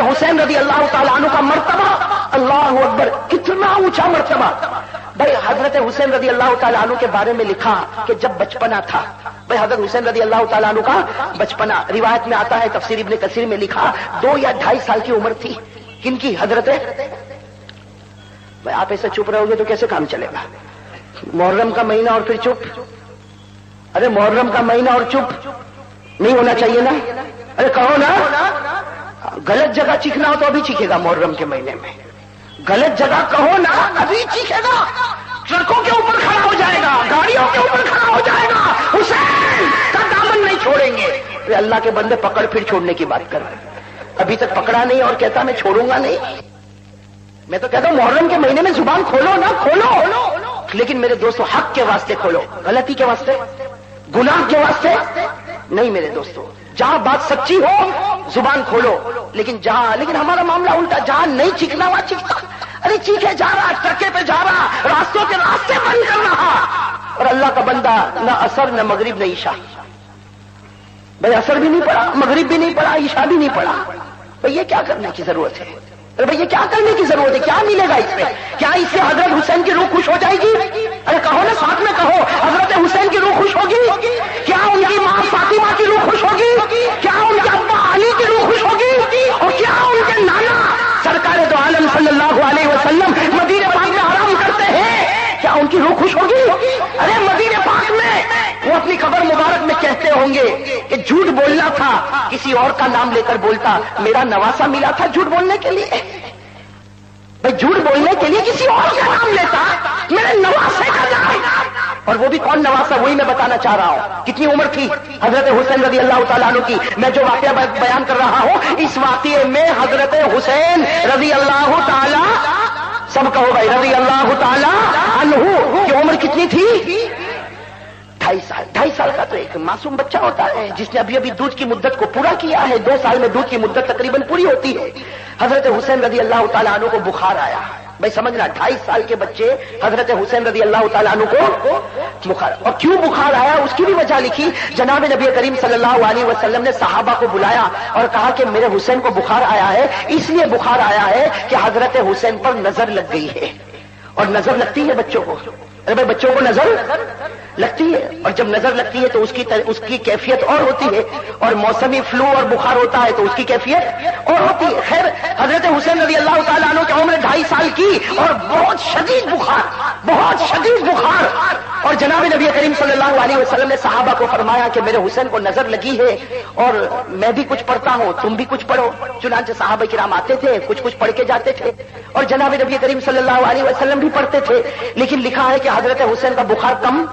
حسین رضی اللہ تعالیٰ عنہ کا مرتبہ، اللہ اکبر، کتنا اونچا مرتبہ. بھائی حضرت حسین رضی اللہ تعالیٰ عنہ کے بارے میں لکھا کہ جب بچپنا تھا، بھائی حضرت حسین رضی اللہ تعالیٰ عنہ کا بچپنا، روایت میں آتا ہے، تفسیر ابن کثیر میں لکھا 2 یا 2.5 سال کی عمر تھی. کن کی؟ حضرت. بھائی آپ ایسے چپ رہو گے تو کیسے کام چلے گا؟ محرم کا مہینہ اور پھر چپ. ارے محرم کا مہینہ اور چپ نہیں ہونا چاہیے نا. ارے کہو نا، غلط جگہ چیخنا ہو تو ابھی چیخے گا محرم کے مہینے میں. غلط جگہ کہو نا، ابھی چیخے گا. ٹرکوں کے اوپر کھڑا ہو جائے گا، گاڑیوں کے اوپر کھڑا ہو جائے گا. حسین کا دامن نہیں چھوڑیں گے. اللہ کے بندے پکڑ پھر چھوڑنے کی بات کر رہے ہیں. ابھی تک پکڑا نہیں اور کہتا میں چھوڑوں گا نہیں. میں تو کہتا ہوں محرم کے مہینے میں زبان کھولو نا، کھولو. لیکن میرے دوستو حق کے واسطے کھولو، غلطی کے واسطے، گناہ کے واسطے نہیں. میرے دوستو جہاں بات سچی ہو زبان کھولو، لیکن ہمارا معاملہ الٹا، جہاں نہیں چیخنا وہاں چیختا. ارے چیخے جا رہا، ٹرکے پہ جا رہا، راستوں کے راستے بند کر رہا. اور اللہ کا بندہ نہ اثر نہ مغرب نہ عشاء. بھائی اثر بھی نہیں پڑا، مغرب بھی نہیں پڑا، عشاء بھی نہیں پڑا. بھائی یہ کیا کرنے کی ضرورت ہے؟ ارے بھائی یہ کیا کرنے کی ضرورت ہے؟ کیا ملے گا اس میں؟ کیا اس سے حضرت حسین کی روح خوش ہو جائے گی؟ ارے کہو نا، ساتھ میں کہو، حضرت حسین کی روح خوش ہوگی؟ کیا ان کی ماں فاطمہ کی روح خوش ہوگی؟ کیا ان کے ابا علی کی روح خوش ہوگی؟ اور کیا ان کے نانا سرکار دو عالم صلی اللہ علیہ وسلم مدینہ پاک میں آرام کرتے ہیں، کیا ان کی روح خوش ہوگی؟ ارے مدینہ پاک میں وہ اپنی قبر مبارک میں کہتے ہوں گے کہ جھوٹ بولنا تھا، کسی اور کا نام لے کر بولتا، میرا نواسا ملا تھا جھوٹ بولنے کے لیے. بھائی جھوٹ بولنے کے لیے کسی اور کا نام لیتا، میرے نواسے کا نام. اور وہ بھی کون نواسا؟ وہی میں بتانا چاہ رہا ہوں. کتنی عمر تھی حضرت حسین رضی اللہ تعالیٰ عنہ کی؟ میں جو واقعہ بیان کر رہا ہوں، اس واقعے میں حضرت حسین رضی اللہ تعالیٰ، سب کہو بھائی، رضی اللہ تعالیٰ عنہ کی عمر کتنی تھی؟ 2.5 سال. 2.5 سال کا تو ایک معصوم بچہ ہوتا ہے جس نے ابھی دودھ کی مدت کو پورا کیا ہے. 2 سال میں دودھ کی مدت تقریباً پوری ہوتی ہے. حضرت حسین رضی اللہ تعالیٰ عنہ کو بخار آیا. بھائی سمجھنا، 2.5 سال کے بچے حضرت حسین رضی اللہ تعالیٰ عنہ کو بخار. اور کیوں بخار آیا اس کی بھی وجہ لکھی. جناب نبی کریم صلی اللہ علیہ وسلم نے صحابہ کو بلایا اور کہا کہ میرے حسین کو بخار آیا ہے، اس لیے بخار آیا ہے کہ حضرت حسین پر نظر لگ گئی ہے. اور نظر لگتی ہے بچوں کو. ارے بھائی بچوں کو نظر لگتی ہے، اور جب نظر لگتی ہے تو اس کی کیفیت اور ہوتی ہے. اور موسمی فلو اور بخار ہوتا ہے تو اس کی کیفیت اور ہوتی ہے. خیر حضرت حسین رضی اللہ تعالیٰ عنہ کی عمر 2.5 سال کی اور بہت شدید بخار، بہت شدید بخار. اور جناب نبی کریم صلی اللہ علیہ وسلم نے صحابہ کو فرمایا کہ میرے حسین کو نظر لگی ہے اور میں بھی کچھ پڑھتا ہوں، تم بھی کچھ پڑھو. چنانچہ صحابہ کرام آتے تھے، کچھ پڑھ کے جاتے تھے، اور جناب نبی کریم صلی اللہ علیہ وسلم بھی پڑھتے تھے. لیکن لکھا ہے کہ حضرت حسین کا بخار کم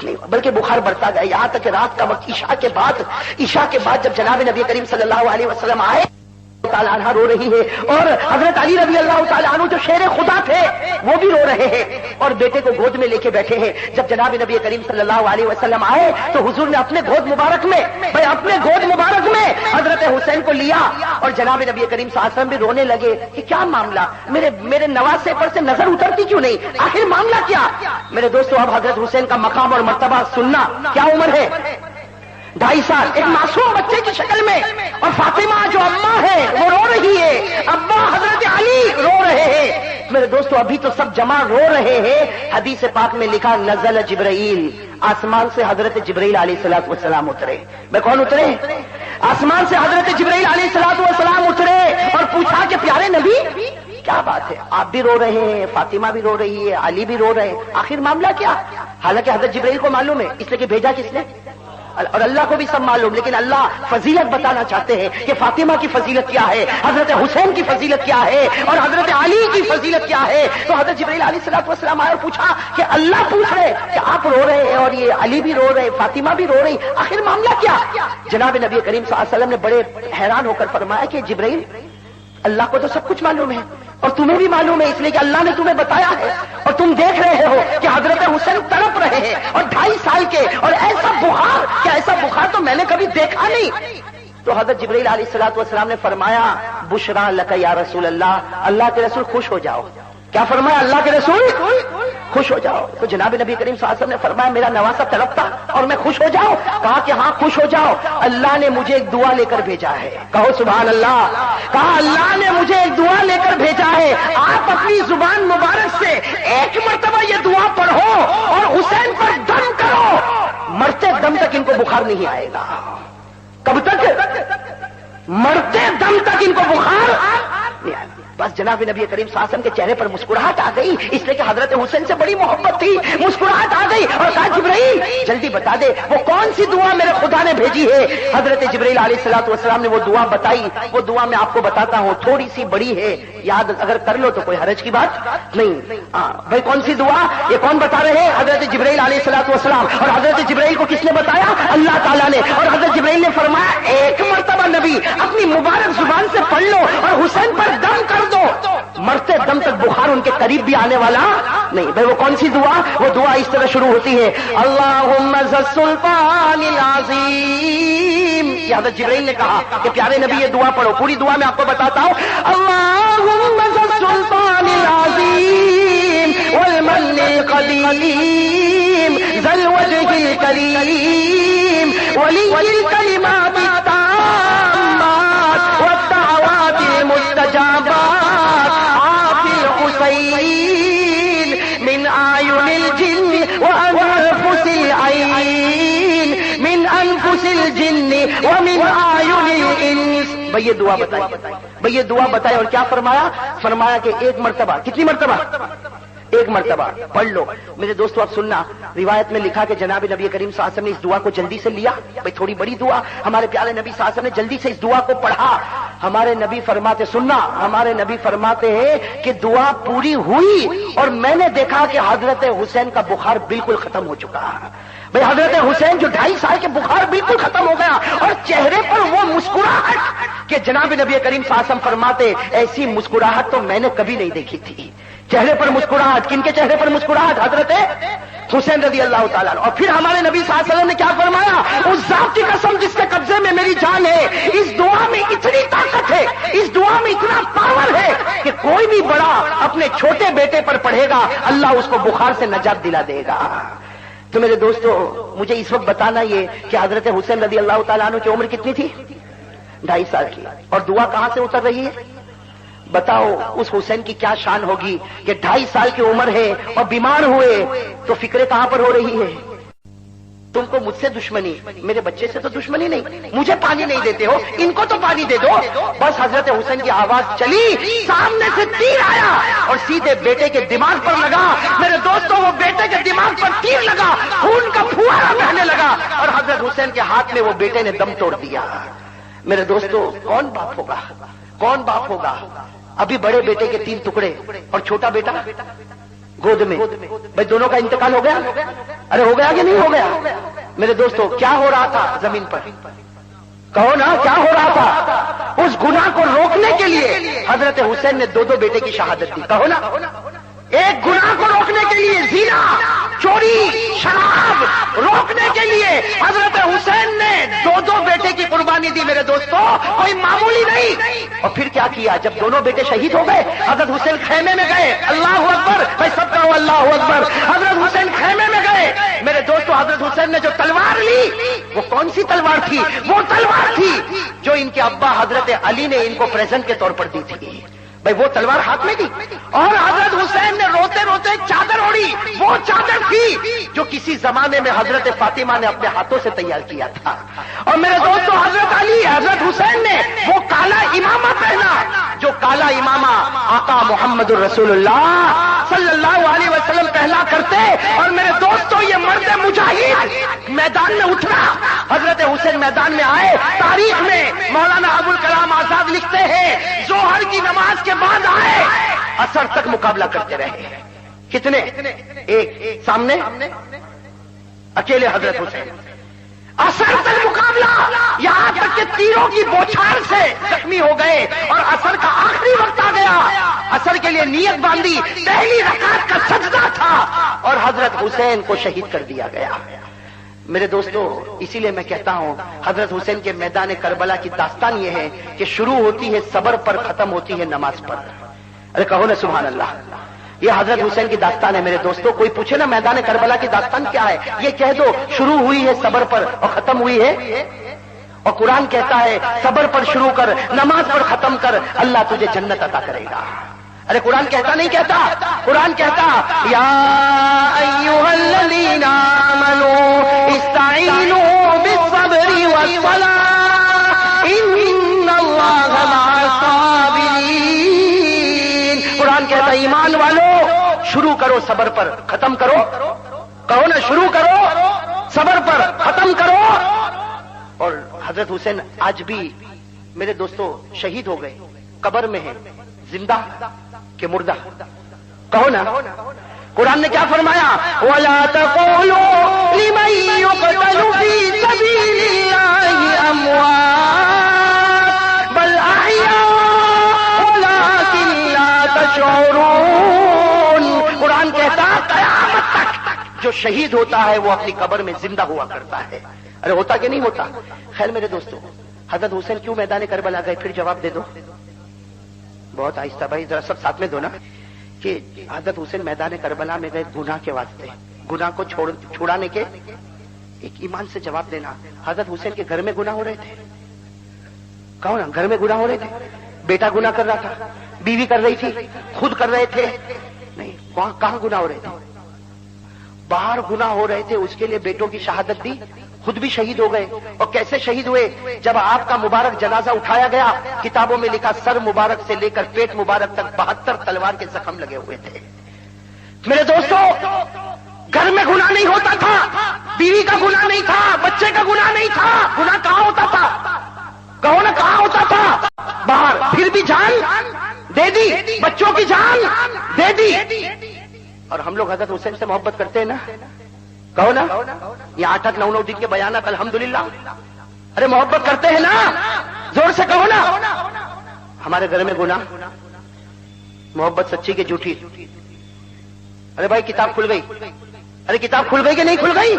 نہیں بلکہ بخار بڑھتا گیا، یہاں تک کہ رات کا وقت عشاء کے بعد جب جناب نبی کریم صلی اللہ علیہ وسلم آئے، تعالیٰ عنہ رو رہی ہے، اور حضرت علی رضی اللہ تعالیٰ عنہ جو شیر خدا تھے وہ بھی رو رہے ہیں اور بیٹے کو گود میں لے کے بیٹھے ہیں. جب جناب نبی کریم صلی اللہ علیہ وسلم آئے تو حضور نے اپنے گود مبارک میں حضرت حسین کو لیا، اور جناب نبی کریم صلی اللہ علیہ وسلم بھی رونے لگے کہ کیا معاملہ، میرے نواسے پر سے نظر اترتی کیوں نہیں، آخر معاملہ کیا؟ میرے دوستو اب حضرت حسین کا مقام اور مرتبہ سننا. کیا عمر ہے؟ 2.5 سال، ایک معصوم بچے کی شکل میں. اور فاطمہ جو اماں ہے وہ رو رہی ہے، ابا حضرت علی رو رہے ہیں. میرے دوستو ابھی تو سب جمع رو رہے ہیں. حدیث پاک میں لکھا نزل جبرائیل، آسمان سے حضرت جبرائیل علیہ الصلوۃ والسلام اترے. میں کون اترے؟ آسمان سے حضرت جبرائیل علیہ الصلوۃ والسلام اترے اور پوچھا کہ پیارے نبی کیا بات ہے، آپ بھی رو رہے ہیں، فاطمہ بھی رو رہی ہے، علی بھی رو رہے ہیں، آخر معاملہ کیا؟ حالانکہ حضرت جبرائیل کو معلوم ہے، اس لیے کہ بھیجا کس نے، اور اللہ کو بھی سب معلوم، لیکن اللہ فضیلت بتانا چاہتے ہیں کہ فاطمہ کی فضیلت کیا ہے، حضرت حسین کی فضیلت کیا ہے، اور حضرت علی کی فضیلت کیا ہے. تو حضرت جبرائیل علیہ الصلوۃ والسلام آئے اور پوچھا کہ اللہ پوچھ رہے کہ آپ رو رہے ہیں اور یہ علی بھی رو رہے، فاطمہ بھی رو رہی، آخر معاملہ کیا؟ جناب نبی کریم صلی اللہ علیہ وسلم نے بڑے حیران ہو کر فرمایا کہ جبرائیل، اللہ کو تو سب کچھ معلوم ہے اور تمہیں بھی معلوم ہے، اس لیے کہ اللہ نے تمہیں بتایا ہے، اور تم دیکھ رہے ہو کہ حضرت حسین تڑپ رہے ہیں اور 2.5 سال کے، اور ایسا بخار، کہ ایسا بخار تو میں نے کبھی دیکھا نہیں. تو حضرت جبرائیل علیہ الصلوۃ والسلام نے فرمایا بشرا لک یا رسول اللہ، اللہ کے رسول خوش ہو جاؤ. کیا فرمایا اللہ کے رسول؟ خوش ہو جاؤ. تو جناب نبی کریم صلی اللہ علیہ وسلم نے فرمایا میرا نواسا تڑپتا اور میں خوش ہو جاؤں؟ کہا کہ ہاں خوش ہو جاؤ, اللہ نے مجھے ایک دعا لے کر بھیجا ہے. کہو سبحان اللہ. کہا اللہ نے مجھے ایک دعا لے کر بھیجا ہے, آپ اپنی زبان مبارک سے ایک مرتبہ یہ دعا پڑھو اور حسین پر دم کرو, مرتے دم تک ان کو بخار نہیں آئے گا. کب تک؟ مرتے دم تک ان کو بخار نہیں آئے گا. بس جناب نبی کریم صلی اللہ علیہ وسلم کے چہرے پر مسکراہٹ آ گئی, اس لیے کہ حضرت حسین سے بڑی محبت تھی. مسکراہٹ آ گئی اور کہا جبرائیل جلدی بتا دے وہ کون سی دعا میرے خدا نے بھیجی ہے. حضرت جبرائیل علیہ الصلوۃ والسلام نے وہ دعا بتائی. وہ دعا میں آپ کو بتاتا ہوں, تھوڑی سی بڑی ہے, یاد اگر کر لو تو کوئی حرج کی بات نہیں. بھائی کون سی دعا, یہ کون بتا رہے ہیں؟ حضرت جبرائیل علیہ الصلوۃ والسلام. اور حضرت جبرائیل کو کس نے بتایا؟ اللہ تعالیٰ نے. اور حضرت جبرائیل نے فرمایا ایک مرتبہ نبی اپنی مبارک زبان سے پڑھ لو اور حسین پر دم کر دو, مرتے دم تک بخار ان کے قریب بھی آنے والا نہیں. بھائی وہ کون سی دعا؟ وہ دعا اس طرح شروع ہوتی ہے, اللہم ذی السلطان العظیم. یہ حضرت جبرائیل نے کہا کہ پیارے نبی یہ دعا پڑھو. پوری دعا میں آپ کو بتاتا ہوں, اللہم ذی السلطان العظیم والمن القدیم ذی الوجہ الکریم ولی الکلمات التامات والدعوات المستجابات من آیون الجن وانفس العین من انفس الجن ومن آیون الانس. بھئی یہ دعا بتائیے, بھئی یہ دعا بتائے. اور کیا فرمایا؟ فرمایا کہ ایک مرتبہ. کتنی مرتبہ؟ ایک مرتبہ پڑھ لو. میرے دوستو اب سننا, روایت میں لکھا کہ جناب نبی کریم صلی اللہ علیہ وسلم نے اس دعا کو جلدی سے لیا. بھئی تھوڑی بڑی دعا, ہمارے پیارے نبی صلی اللہ علیہ وسلم نے جلدی سے اس دعا کو پڑھا. ہمارے نبی فرماتے, سننا, ہمارے نبی فرماتے ہیں کہ دعا پوری ہوئی اور میں نے دیکھا کہ حضرت حسین کا بخار بالکل ختم ہو چکا. بھئی حضرت حسین جو 2.5 سال کے بخار بالکل ختم ہو گیا اور چہرے پر وہ مسکراہٹ کہ جناب نبی کریم صلی اللہ علیہ وسلم فرماتے ایسی مسکراہٹ تو میں نے کبھی نہیں دیکھی تھی. چہرے پر مسکراہٹ, کن کے چہرے پر مسکراہٹ؟ حضرت حسین رضی اللہ تعالیٰ. اور پھر ہمارے نبی صلی اللہ علیہ وسلم نے کیا فرمایا؟ اس ذات کی قسم جس کے قبضے میں میری جان ہے, اس دعا میں اتنی طاقت ہے, اس دعا میں اتنا پاور ہے کہ کوئی بھی بڑا اپنے چھوٹے بیٹے پر پڑھے گا اللہ اس کو بخار سے نجات دلا دے گا. تو میرے دوستو مجھے اس وقت بتانا یہ کہ حضرت حسین رضی اللہ تعالیٰ عنہ کی عمر کتنی تھی؟ 2.5 سال کی. اور دعا کہاں سے اتر رہی ہے؟ بتاؤ اس حسین کی کیا شان ہوگی کہ 2.5 سال کی عمر ہے اور بیمار ہوئے تو فکریں کہاں پر ہو رہی ہے؟ تم کو مجھ سے دشمنی, میرے بچے سے تو دشمنی نہیں, مجھے پانی نہیں دیتے ہو, ان کو تو پانی دے دو. بس حضرت حسین کی آواز چلی, سامنے سے تیر آیا اور سیدھے بیٹے کے دماغ پر لگا. میرے دوستوں وہ بیٹے کے دماغ پر تیر لگا, خون کا پھوارا بہنے لگا اور حضرت حسین کے ہاتھ میں وہ بیٹے نے دم توڑ دیا. میرے دوستوں کون باپ ہوگا, کون باپ ہوگا؟ ابھی بڑے بیٹے کے 3 ٹکڑے اور چھوٹا بیٹا گود میں. بھائی دونوں کا انتقال ہو گیا؟ ارے ہو گیا کہ نہیں ہو گیا؟ میرے دوستو کیا ہو رہا تھا زمین پر؟ کہو نا کیا ہو رہا تھا؟ اس گناہ کو روکنے کے لیے حضرت حسین نے 2 بیٹے کی شہادت دی. کہو نا, ایک گناہ کو روکنے کے لیے, زنا, چوری, شراب روکنے کے لیے حضرت حسین نے 2 بیٹے کی قربانی دی. میرے دوستو کوئی معمولی نہیں. اور پھر کیا کیا؟ جب دونوں بیٹے شہید ہو گئے حضرت حسین خیمے میں گئے. اللہ اکبر, بھائی سب کہو اللہ اکبر. حضرت حسین خیمے میں گئے. میرے دوستو حضرت حسین نے جو تلوار لی وہ کون سی تلوار تھی؟ وہ تلوار تھی جو ان کے ابا حضرت علی نے ان کو پریزنٹ کے طور پر دی تھی. بھائی وہ تلوار ہاتھ میں دی اور حضرت حسین نے روتے روتے چادر اوڑی. وہ چادر تھی جو کسی زمانے میں حضرت فاطمہ نے اپنے ہاتھوں سے تیار کیا تھا. اور میرے دوستو حضرت علی, حضرت حسین نے وہ کالا امامہ پہنا جو کالا امامہ آقا محمد الرسول اللہ صلی اللہ علیہ وسلم پہنا کرتے. اور میرے دوستو یہ مرد مجاہد میدان میں اترا. حضرت حسین میدان میں آئے. تاریخ میں مولانا ابوالکلام آزاد لکھتے ہیں ظہر کی نماز کے بعد آئے, عصر تک مقابلہ کرتے رہے. کتنے؟ ایک سامنے اکیلے حضرت حسین, عصر تک مقابلہ, یہاں تک کہ تیروں کی بوچھار سے زخمی ہو گئے اور عصر کا آخری وقت آ گیا. عصر کے لیے نیت باندھی, پہلی رکعت کا سجدہ تھا اور حضرت حسین کو شہید کر دیا گیا. میرے دوستو اسی لیے میں کہتا ہوں حضرت حسین کے میدان کربلا کی داستان یہ ہے کہ شروع ہوتی ہے صبر پر, ختم ہوتی ہے نماز پر. ارے کہو نا سبحان اللہ. یہ حضرت حسین کی داستان ہے میرے دوستوں. کوئی پوچھے نا میدان کربلا کی داستان کیا ہے, یہ کہہ دو شروع ہوئی ہے صبر پر اور ختم ہوئی ہے. اور قرآن کہتا ہے صبر پر شروع کر, نماز پر ختم کر, اللہ تجھے جنت عطا کرے گا. ارے قرآن کہتا نہیں کہتا, قرآن کہتا یا ایھا الذین آمنوا استعینوا بالصبر والصلاۃ ان اللہ مع الصابرین. قرآن کہتا ایمان والو شروع کرو صبر پر, ختم کرو, کہو نا شروع کرو صبر پر, ختم کرو. اور حضرت حسین آج بھی میرے دوستو شہید ہو گئے, قبر میں ہیں, زندہ کہ مردہ, کہو نا. قرآن نے کیا فرمایا, وَلَا تَقُولُوا لِمَن يُقْتَلُ فِي سَبِيلِ اللَّهِ أَمْوَاتٌ بَلْ أَحْيَاءٌ وَلَٰكِن لَّا تَشْعُرُونَ. قرآن کہتا قیامت تک جو شہید ہوتا ہے وہ اپنی قبر میں زندہ ہوا کرتا ہے. ارے ہوتا کہ نہیں ہوتا. خیر میرے دوستو, حضرت حسین کیوں میدان کربلا گئے, پھر جواب دے دو. بہت آہستہ بھائی, ذرا سب ساتھ میں دو نا. کہ حضرت حسین میدان کربلا میں گئے گناہ کے واسطے, گناہ کو چھوڑانے کے. ایک ایمان سے جواب دینا, حضرت حسین کے گھر میں گناہ ہو رہے تھے, کہو نا گھر میں گناہ ہو رہے تھے. بیٹا گناہ کر رہا تھا, بیوی کر رہی تھی, خود کر رہے تھے, نہیں کہاں گناہ ہو رہے تھے, باہر گناہ ہو رہے تھے. اس کے لیے بیٹوں کی شہادت دی, خود بھی شہید ہو گئے. اور کیسے شہید ہوئے, جب آپ کا مبارک جنازہ اٹھایا گیا, کتابوں میں لکھا سر مبارک سے لے کر پیٹ مبارک تک 72 تلوار کے زخم لگے ہوئے تھے. میرے دوستو گھر میں گناہ نہیں ہوتا تھا, بیوی کا گناہ نہیں تھا, بچے کا گناہ نہیں تھا. گناہ کہاں ہوتا تھا, کہو نا کہاں ہوتا تھا, باہر. پھر بھی جان دے دی, بچوں کی جان دے دی. اور ہم لوگ حضرت حسین سے محبت کرتے ہیں نا, کہو نا. یہ 8 9 دن کے بیانات الحمدللہ. ارے محبت کرتے ہیں نا, زور سے کہو نا. ہمارے گھر میں گناہ, محبت سچی کہ جھوٹی. ارے بھائی کتاب کھل گئی, ارے کتاب کھل گئی کہ نہیں کھل گئی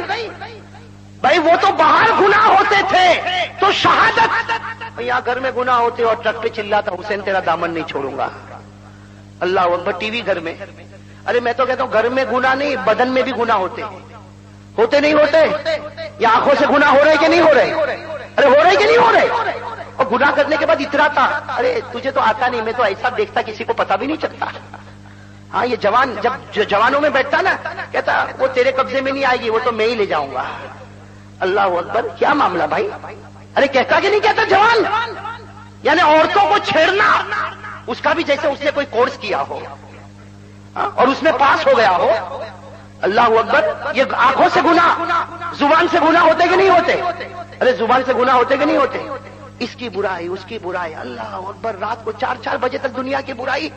بھائی. وہ تو باہر گناہ ہوتے تھے تو شہادت, یہاں گھر میں گناہ ہوتے اور ٹرک پہ چلاتا حسین تیرا دامن نہیں چھوڑوں گا. اللہ اکبر. ٹی وی گھر میں, ارے میں تو کہتا ہوں گھر میں گناہ نہیں, بدن میں بھی گناہ ہوتے نہیں ہوتے. یا آنکھوں سے گناہ ہو رہے کہ نہیں ہو رہے, ارے ہو رہے کہ نہیں ہو رہے. اور گناہ کرنے کے بعد اتراتا, ارے تجھے تو آتا نہیں, میں تو ایسا دیکھتا کسی کو پتا بھی نہیں چلتا. ہاں یہ جوان جب جوانوں میں بیٹھتا نا, کہتا وہ تیرے قبضے میں نہیں آئے گی, وہ تو میں ہی لے جاؤں گا. اللہ اکبر. کیا معاملہ بھائی, ارے کہتا کہ نہیں کہتا جوان. یعنی عورتوں کو چھیڑنا اس کا بھی جیسے اس نے کوئی کورس کیا ہو اور اس میں پاس ہو گیا ہو. اللہ اکبر. یہ آنکھوں سے گناہ, زبان سے گناہ ہوتے کہ نہیں ہوتے, ارے زبان سے گناہ ہوتے کہ نہیں ہوتے. اس کی برائی, اس کی برائی. اللہ اکبر. رات کو 4 بجے تک دنیا کی برائی.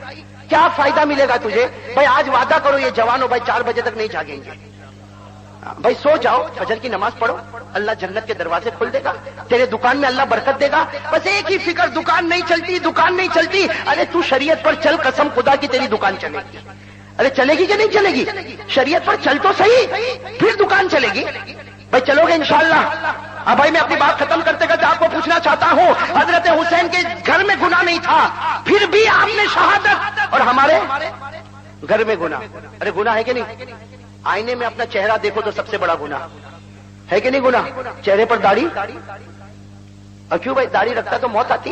کیا فائدہ ملے گا تجھے بھائی. آج وعدہ کرو یہ جوانوں بھائی 4 بجے تک نہیں جاگیں گے بھائی. سو جاؤ, فجر کی نماز پڑھو, اللہ جنت کے دروازے کھول دے گا, تیرے دکان میں اللہ برکت دے گا. بس ایک ہی فکر, دکان نہیں چلتی, دکان نہیں چلتی. ارے تو شریعت پر چل, قسم خدا کی تیری دکان چلے گی. ارے چلے گی کہ نہیں چلے گی, شریعت پر چل تو صحیح, پھر دکان چلے گی بھائی. چلو گے انشاءاللہ. اب بھائی میں اپنی بات ختم کرتے کرتے آپ کو پوچھنا چاہتا ہوں, حضرت حسین کے گھر میں گناہ نہیں تھا, پھر بھی آپ نے شہادت, اور ہمارے گھر میں گناہ. ارے گناہ ہے کہ نہیں. آئینے میں اپنا چہرہ دیکھو تو سب سے بڑا گناہ ہے کہ نہیں گناہ. چہرے پر داڑھی, اور کیوں بھائی داڑھی رکھتا تو موت آتی.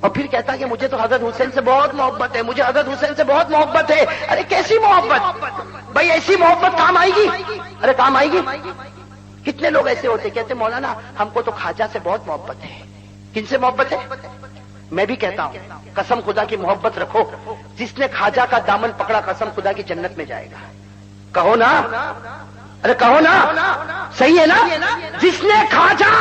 اور پھر کہتا کہ مجھے تو حضرت حسین سے بہت محبت ہے, مجھے حضرت حسین سے بہت محبت ہے. ارے کیسی محبت بھائی, ایسی محبت کام آئے گی, ارے کام آئے گی. کتنے لوگ ایسے ہوتے کہتے مولانا ہم کو تو خواجہ سے بہت محبت ہے. کن سے محبت ہے. میں بھی کہتا ہوں قسم خدا کی محبت رکھو, جس نے خواجہ کا دامن پکڑا قسم خدا کی جنت میں جائے گا. کہو نا, ارے کہو نا, صحیح ہے نا. جس نے خواجہ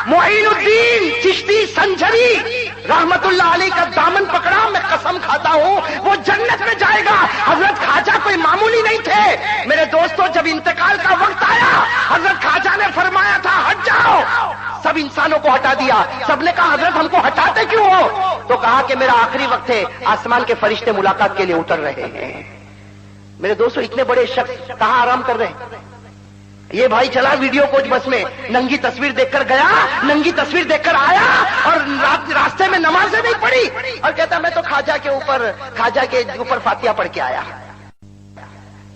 معین الدین چشتی سنجری رحمت اللہ علیہ کا دامن پکڑا, میں قسم کھاتا ہوں وہ جنت میں جائے گا. حضرت خواجہ کوئی معمولی نہیں تھے میرے دوستوں. جب انتقال کا وقت آیا, حضرت خواجہ نے فرمایا تھا ہٹ جاؤ. سب انسانوں کو ہٹا دیا. سب نے کہا حضرت ہم کو ہٹاتے کیوں ہو, تو کہا کہ میرا آخری وقت ہے, آسمان کے فرشتے ملاقات کے لیے اتر رہے ہیں. میرے دوستوں اتنے بڑے شخص کہاں آرام کر رہے ہیں. یہ بھائی چلا ویڈیو کوچ بس میں, ننگی تصویر دیکھ کر گیا, ننگی تصویر دیکھ کر آیا, اور راستے میں نمازیں نہیں پڑھی, اور کہتا میں تو خواجہ کے اوپر فاتحہ پڑھ کے آیا.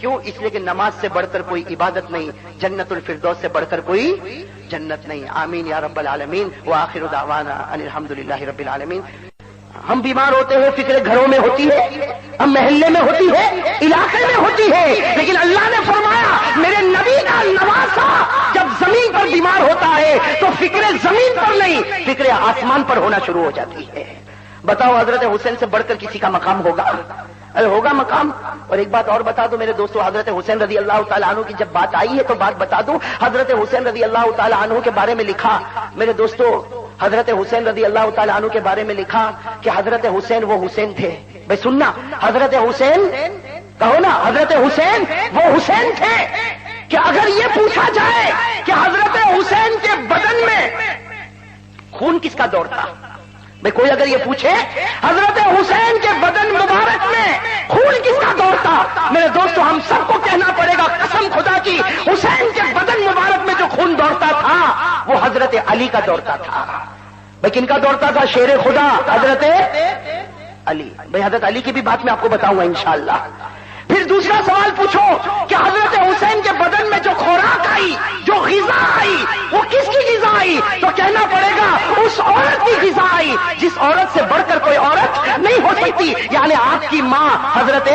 کیوں؟ اس لیے کہ نماز سے بڑھ کر کوئی عبادت نہیں، جنت الفردوس سے بڑھ کر کوئی جنت نہیں۔ آمین یا رب العالمین۔ وآخر دعوانا ان الحمدللہ رب العالمین۔ ہم بیمار ہوتے ہیں، فکر گھروں میں ہوتی ہے، ہم محلے میں ہوتی ہے، علاقے میں ہوتی ہے، لیکن اللہ نے فرمایا میرے نبی کا نواسا جب زمین پر بیمار ہوتا ہے تو فکر زمین پر نہیں، فکر آسمان پر ہونا شروع ہو جاتی ہے۔ بتاؤ حضرت حسین سے بڑھ کر کسی کا مقام ہوگا؟ ارے ہوگا مقام۔ اور ایک بات اور بتا دوں میرے دوستو، حضرت حسین رضی اللہ تعالیٰ عنہ کی جب بات آئی ہے تو بات بتا دوں، حضرت حسین رضی اللہ تعالیٰ عنہ کے بارے میں لکھا میرے دوستو، حضرت حسین رضی اللہ تعالیٰ عنہ کے بارے میں لکھا کہ حضرت حسین وہ حسین تھے، بھائی سننا، حضرت حسین کہو نا، حضرت حسین وہ حسین تھے کہ اگر یہ پوچھا جائے کہ حضرت حسین کے بدن میں خون کس کا دوڑتا، بھائی کوئی اگر یہ پوچھے حضرت حسین کے بدن مبارک میں خون کس کا دوڑتا، میرے دوستو ہم سب کو کہنا پڑے گا قسم خدا کی، حسین کے بدن مبارک میں جو خون دوڑتا تھا وہ حضرت علی کا دوڑتا تھا۔ بھائی کن کا دوڑتا تھا؟ شیر خدا حضرت علی۔ بھائی حضرت علی کی بھی بات میں آپ کو بتاؤں گا انشاءاللہ۔ پھر دوسرا سوال پوچھو کہ حضرت حسین کے بدن میں جو خوراک آئی، جو غذا آئی، وہ کس کی غذا آئی؟ تو کہنا پڑے گا اس عورت کی غذا آئی جس عورت سے بڑھ کر کوئی عورت نہیں ہو سکتی، یعنی آپ کی ماں حضرت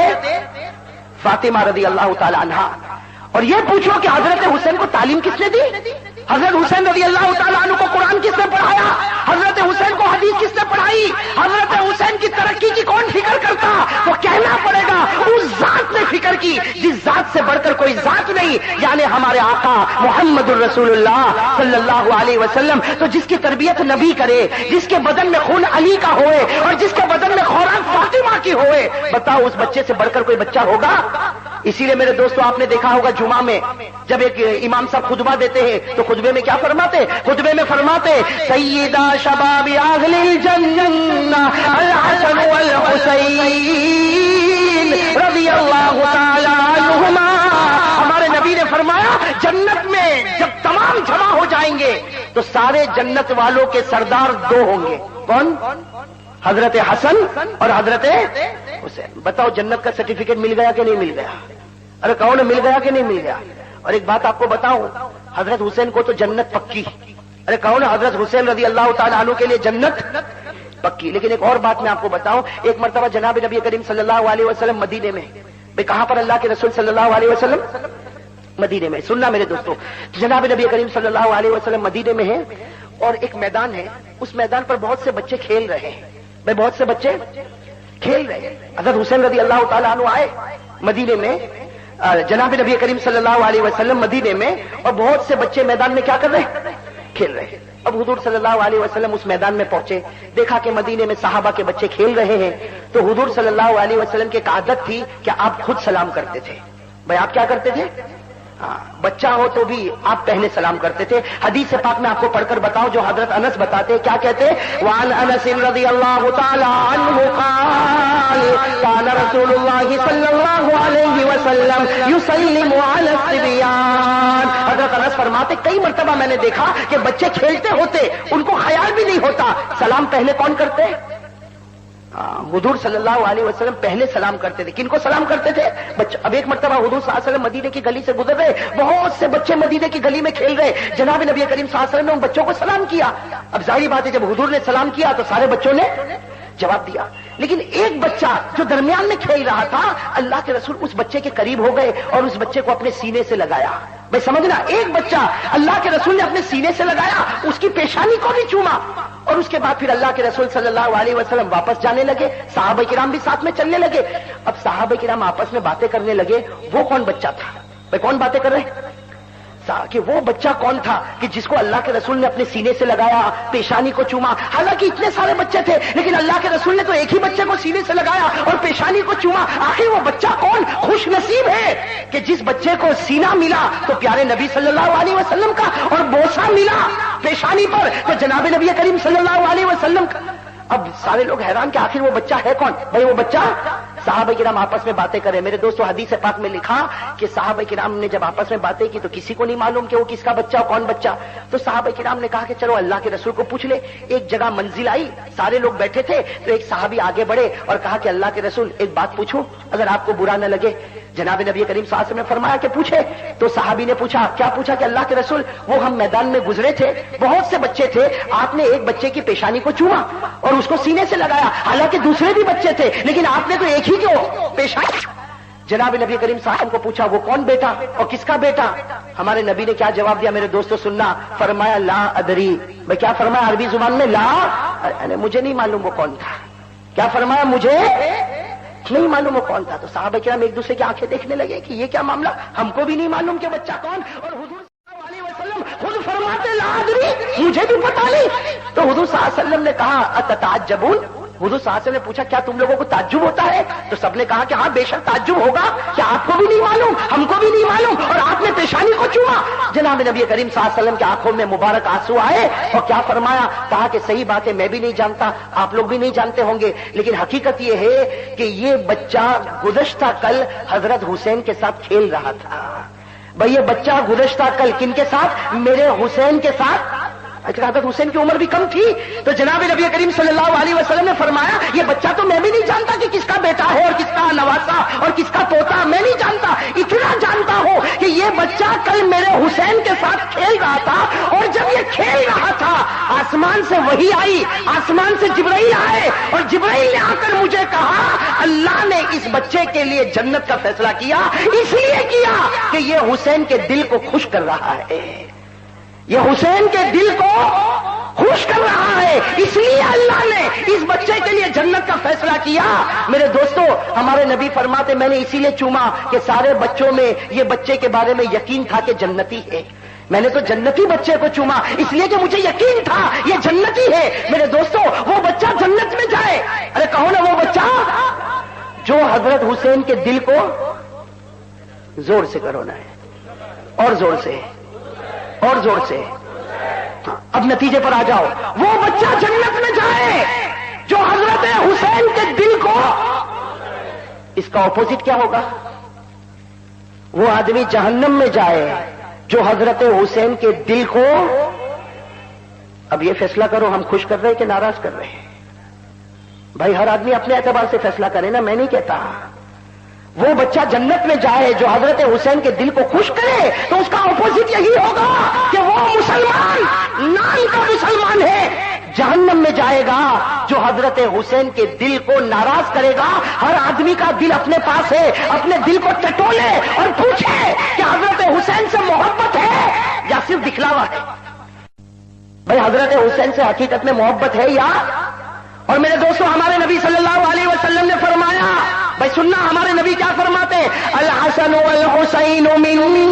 فاطمہ رضی اللہ تعالی عنہا۔ اور یہ پوچھو کہ حضرت حسین کو تعلیم کس نے دی؟ حضرت حسین رضی اللہ تعالیٰ عنہ کو قرآن کس نے پڑھایا؟ حضرت حسین کو حدیث کس نے پڑھائی؟ حضرت حسین کی ترقی کی کون فکر کرتا؟ تو کہنا پڑے گا اس ذات نے فکر کی جس ذات سے بڑھ کر کوئی ذات نہیں، یعنی ہمارے آقا محمد الرسول اللہ صلی اللہ علیہ وسلم۔ تو جس کی تربیت نبی کرے، جس کے بدن میں خون علی کا ہوئے اور جس کے بدن میں خوراک فاطمہ کی ہوئے، بتاؤ اس بچے سے بڑھ کر کوئی بچہ ہوگا؟ اسی لیے میرے دوستو آپ نے دیکھا ہوگا جمعہ میں جب ایک امام صاحب خطبہ دیتے ہیں تو خطبے میں کیا فرماتے؟ خطبے میں فرماتے سیدہ شباب اہل الجنہ الحسن والحسین رضی اللہ تعالی عنہما۔ ہمارے نبی نے فرمایا جنت میں جب تمام جمع ہو جائیں گے تو سارے جنت والوں کے سردار دو ہوں گے، کون؟ حضرت حسن اور حضرت حسین۔ بتاؤ جنت کا سرٹیفکیٹ مل گیا کہ نہیں مل گیا؟ ارے کون مل گیا کہ نہیں مل گیا؟ اور ایک بات آپ کو بتاؤں، حضرت حسین کو تو جنت پکی، ارے کون؟ حضرت حسین رضی اللہ تعالیٰ عنہ کے لیے جنت پکی۔ لیکن ایک اور بات میں آپ کو بتاؤں، ایک مرتبہ جناب نبی کریم صلی اللہ علیہ وسلم مدینے میں، بھئی کہاں پر اللہ کے رسول صلی اللہ علیہ وسلم؟ مدینے میں۔ سننا میرے دوستو، جناب نبی کریم صلی اللہ علیہ وسلم مدینے میں ہیں اور ایک میدان ہے، اس میدان پر بہت سے بچے کھیل رہے ہیں، بھئی بہت سے بچے کھیل رہے ہیں۔ حضرت حسین رضی اللہ تعالیٰ عنہ آئے مدینے میں، جناب نبی کریم صلی اللہ علیہ وسلم مدینے میں، اور بہت سے بچے میدان میں کیا کر رہے ہیں؟ کھیل رہے ہیں۔ اب حضور صلی اللہ علیہ وسلم اس میدان میں پہنچے، دیکھا کہ مدینے میں صحابہ کے بچے کھیل رہے ہیں، تو حضور صلی اللہ علیہ وسلم کی ایک عادت تھی کہ آپ خود سلام کرتے تھے۔ بھائی آپ کیا کرتے تھے؟ بچہ ہو تو بھی آپ پہلے سلام کرتے تھے۔ حدیث پاک میں آپ کو پڑھ کر بتاؤں جو حضرت انس بتاتے ہیں، کیا کہتے ہیں؟ وعن انس رضی اللہ تعالی عنہ قال كان رسول اللہ صلی اللہ علیہ وسلم يسلم على الصبيان۔ حضرت انس فرماتے کئی مرتبہ میں نے دیکھا کہ بچے کھیلتے ہوتے ان کو خیال بھی نہیں ہوتا سلام پہلے کون کرتے؟ حضور صلی اللہ علیہ وسلم پہلے سلام کرتے تھے۔ کن کو سلام کرتے تھے؟ بچہ۔ اب ایک مرتبہ حضور صلی اللہ علیہ وسلم مدینے کی گلی سے گزر رہے، بہت سے بچے مدینے کی گلی میں کھیل رہے، جناب نبی کریم صلی اللہ علیہ وسلم نے ان بچوں کو سلام کیا۔ اب ظاہری بات ہے جب حضور نے سلام کیا تو سارے بچوں نے جواب دیا، لیکن ایک بچہ جو درمیان میں کھیل رہا تھا، اللہ کے رسول اس بچے کے قریب ہو گئے اور اس بچے کو اپنے سینے سے لگایا۔ بھائی سمجھنا، ایک بچہ اللہ کے رسول نے اپنے سینے سے لگایا، اس کی پیشانی کو بھی چوما، اور اس کے بعد پھر اللہ کے رسول صلی اللہ علیہ وسلم واپس جانے لگے، صحابہ کرام بھی ساتھ میں چلنے لگے۔ اب صحابہ کرام آپس میں باتیں کرنے لگے، وہ کون بچہ تھا؟ بھائی کون باتیں کر رہے ہیں؟ کہ وہ بچہ کون تھا کہ جس کو اللہ کے رسول نے اپنے سینے سے لگایا، پیشانی کو چوما؟ حالانکہ اتنے سارے بچے تھے لیکن اللہ کے رسول نے تو ایک ہی بچے کو سینے سے لگایا اور پیشانی کو چوما۔ آخر وہ بچہ کون؟ خوش نصیب ہے کہ جس بچے کو سینہ ملا تو پیارے نبی صلی اللہ علیہ وسلم کا، اور بوسہ ملا پیشانی پر تو جناب نبی کریم صلی اللہ علیہ وسلم کا۔ اب سارے لوگ حیران کہ آخر وہ بچہ ہے کون؟ بھائی وہ بچہ صحابہ کرام آپس میں باتیں کرے. میرے دوستوں حدیث پاک میں لکھا کہ صحابہ کرام نے جب آپس میں باتیں کی تو کسی کو نہیں معلوم کہ وہ کس کا بچہ کون بچہ. تو صحابہ کرام نے کہا کہ چلو اللہ کے رسول کو پوچھ لے. ایک جگہ منزل آئی, سارے لوگ بیٹھے تھے, تو ایک صحابی آگے بڑھے اور کہا کہ اللہ کے رسول ایک بات پوچھوں, اگر آپ کو برا نہ لگے. جناب نبی کریم صلی اللہ علیہ وسلم نے فرمایا کہ پوچھے. تو صحابی نے پوچھا, کیا پوچھا؟ کہ اللہ کے رسول وہ ہم میدان میں گزرے تھے, بہت سے بچے تھے, آپ نے ایک بچے کی پیشانی کو چوما اور اس کو سینے سے لگایا, حالانکہ دوسرے بھی بچے تھے, لیکن آپ نے تو ایک ہی کیوں پیشانی. جناب نبی کریم صلی اللہ علیہ وسلم کو پوچھا وہ کون بیٹا اور کس کا بیٹا؟ ہمارے نبی نے کیا جواب دیا میرے دوستو سننا, فرمایا لا ادری. میں کیا فرمایا عربی زبان میں؟ لا, مجھے نہیں معلوم وہ کون تھا. کیا فرمایا؟ مجھے نہیں معلوم وہ کون تھا. تو صحابہ کرام ایک دوسرے کی آنکھیں دیکھنے لگے کہ یہ کیا معاملہ, ہم کو بھی نہیں معلوم کہ بچہ کون, اور حضور صلی اللہ علیہ وسلم خود فرماتے لا ادری, مجھے بھی پتا نہیں. تو حضور صلی اللہ علیہ وسلم نے کہا اتتعجبون, حضور صلی اللہ علیہ وسلم نے پوچھا کیا تم لوگوں کو تعجب ہوتا ہے؟ تو سب نے کہا کہ ہاں بے شک تعجب ہوگا, کیا آپ کو بھی نہیں معلوم, ہم کو بھی نہیں معلوم, اور آپ نے پیشانی کو چوما. جناب نبی کریم صلی اللہ علیہ وسلم کی آنکھوں میں مبارک آنسو آئے اور کیا فرمایا؟ کہا کہ صحیح بات ہے, میں بھی نہیں جانتا, آپ لوگ بھی نہیں جانتے ہوں گے, لیکن حقیقت یہ ہے کہ یہ بچہ گزشتہ کل حضرت حسین کے ساتھ کھیل رہا تھا. بھئی یہ بچہ گزشتہ کل کن کے ساتھ؟ میرے حسین کے ساتھ. حضرت حسین کی عمر بھی کم تھی. تو جناب نبی کریم صلی اللہ علیہ وسلم نے فرمایا یہ بچہ تو میں بھی نہیں جانتا کہ کس کا بیٹا ہے اور کس کا نواسا اور کس کا پوتا, میں نہیں جانتا. اتنا جانتا ہوں کہ یہ بچہ کل میرے حسین کے ساتھ کھیل رہا تھا, اور جب یہ کھیل رہا تھا آسمان سے وحی آئی, آسمان سے جبرائیل آئے, اور جبرائیل نے آ کر مجھے کہا اللہ نے اس بچے کے لیے جنت کا فیصلہ کیا, اس لیے کیا کہ یہ حسین کے دل کو خوش کر رہا ہے, یہ حسین کے دل کو خوش کر رہا ہے, اس لیے اللہ نے اس بچے کے لیے جنت کا فیصلہ کیا. میرے دوستو ہمارے نبی فرماتے میں نے اسی لیے چوما کہ سارے بچوں میں یہ بچے کے بارے میں یقین تھا کہ جنتی ہے. میں نے تو جنتی بچے کو چوما اس لیے کہ مجھے یقین تھا یہ جنتی ہے. میرے دوستو وہ بچہ جنت میں جائے. ارے کہو نا وہ بچہ جو حضرت حسین کے دل کو, زور سے کرو نا, اور زور سے, اور زور سے. اب نتیجے پر آ جاؤ. وہ بچہ جنت میں جائے جو حضرت حسین کے دل کو, اس کا اپوزٹ کیا ہوگا؟ وہ آدمی جہنم میں جائے جو حضرت حسین کے دل کو. اب یہ فیصلہ کرو ہم خوش کر رہے ہیں کہ ناراض کر رہے ہیں؟ بھائی ہر آدمی اپنے اعتبار سے فیصلہ کرے نا, میں نہیں کہتا. وہ بچہ جنت میں جائے جو حضرت حسین کے دل کو خوش کرے, تو اس کا اپوزٹ یہی ہوگا کہ وہ مسلمان, نام کا مسلمان ہے, جہنم میں جائے گا جو حضرت حسین کے دل کو ناراض کرے گا. ہر آدمی کا دل اپنے پاس ہے, اپنے دل کو ٹٹولے اور پوچھے کہ حضرت حسین سے محبت ہے یا صرف دکھلاوا ہے. بھائی حضرت حسین سے حقیقت میں محبت ہے یا؟ اور میرے دوستوں ہمارے نبی صلی اللہ علیہ وسلم نے فرمایا, بھائی سننا ہمارے نبی کیا فرماتے, الحسن والحسین منی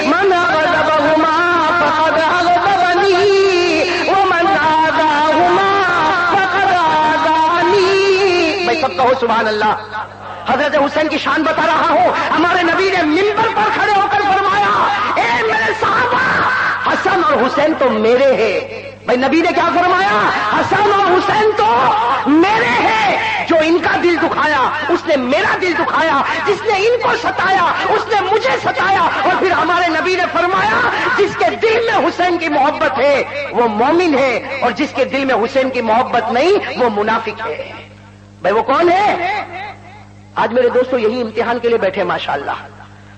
من غضبهما فقد اغضبني ومن آذاهما فقد آذاني. بھائی سب کہو سبحان اللہ. حضرت حسین کی شان بتا رہا ہوں. ہمارے نبی نے منبر پر کھڑے ہو کر فرمایا اے میرے صحابہ, حسن اور حسین تو میرے ہیں. بھائی نبی نے کیا فرمایا؟ حسن اور حسین تو میرے ہیں. جو ان کا دل دکھایا اس نے میرا دل دکھایا, جس نے ان کو ستایا اس نے مجھے ستایا. اور پھر ہمارے نبی نے فرمایا جس کے دل میں حسین کی محبت ہے وہ مومن ہے, اور جس کے دل میں حسین کی محبت نہیں وہ منافق ہے. بھائی وہ کون ہے؟ آج میرے دوستو یہی امتحان کے لیے بیٹھے ماشاءاللہ.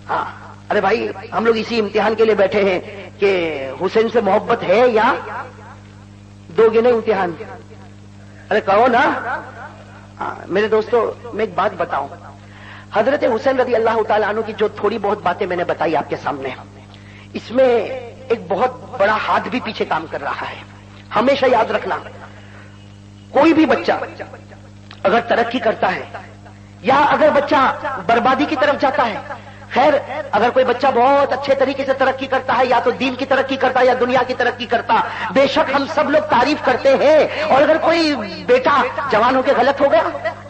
ہاں ارے بھائی ہم لوگ اسی امتحان کے لیے بیٹھے ہیں کہ حسین سے محبت ہے یا دو گے نہیں امتحان. ارے کہو نا. ہاں میرے دوستو میں ایک بات بتاؤں, حضرت حسین رضی اللہ تعالیٰ عنہ کی جو تھوڑی بہت باتیں میں نے بتائی آپ کے سامنے, اس میں ایک بہت بڑا ہاتھ بھی پیچھے کام کر رہا ہے. ہمیشہ یاد رکھنا, کوئی بھی بچہ اگر ترقی کرتا ہے یا اگر بچہ بربادی کی طرف جاتا ہے, خیر اگر کوئی بچہ بہت اچھے طریقے سے ترقی کرتا ہے یا تو دین کی ترقی کرتا ہے یا دنیا کی ترقی کرتا, بے شک ہم سب لوگ تعریف کرتے ہیں. اور اگر کوئی بیٹا جوان ہو کے غلط ہو گیا,